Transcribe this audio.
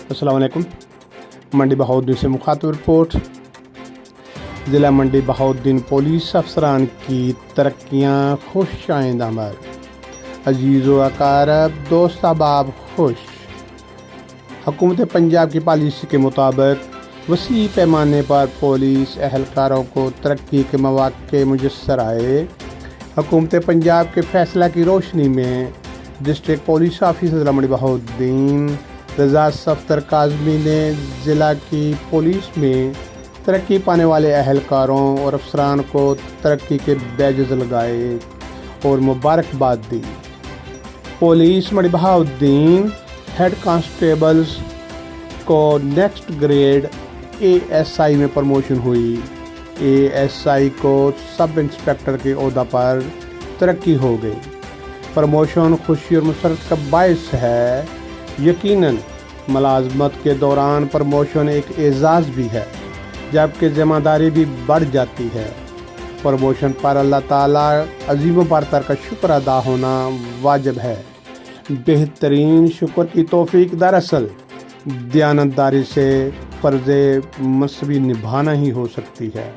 السلام علیکم۔ منڈی بہاؤالدین سے مخاطب رپورٹ۔ ضلع منڈی بہاؤالدین پولیس افسران کی ترقیاں خوش آئند عمل، عزیز و اقارب دوست احباب خوش۔ حکومت پنجاب کی پالیسی کے مطابق وسیع پیمانے پر پولیس اہلکاروں کو ترقی کے مواقع میسر آئے۔ حکومت پنجاب کے فیصلہ کی روشنی میں ڈسٹرکٹ پولیس آفیسر ضلع منڈی بہاؤالدین رضا صفدر کاظمی نے ضلع کی پولیس میں ترقی پانے والے اہلکاروں اور افسران کو ترقی کے بیجز لگائے اور مبارکباد دی۔ پولیس منڈی بہاؤالدین ہیڈ کانسٹیبلز کو نیکسٹ گریڈ ASI میں پروموشن ہوئی۔ ASI کو سب انسپکٹر کے عہدہ پر ترقی ہو گئی۔ پروموشن خوشی اور مسرت کا باعث ہے۔ یقیناً ملازمت کے دوران پروموشن ایک اعزاز بھی ہے، جبکہ ذمہ داری بھی بڑھ جاتی ہے۔ پروموشن پر اللہ تعالیٰ عظیم و برتر کا شکر ادا ہونا واجب ہے۔ بہترین شکر کی توفیق دراصل دیانتداری سے فرض منصبی نبھانا ہی ہو سکتی ہے۔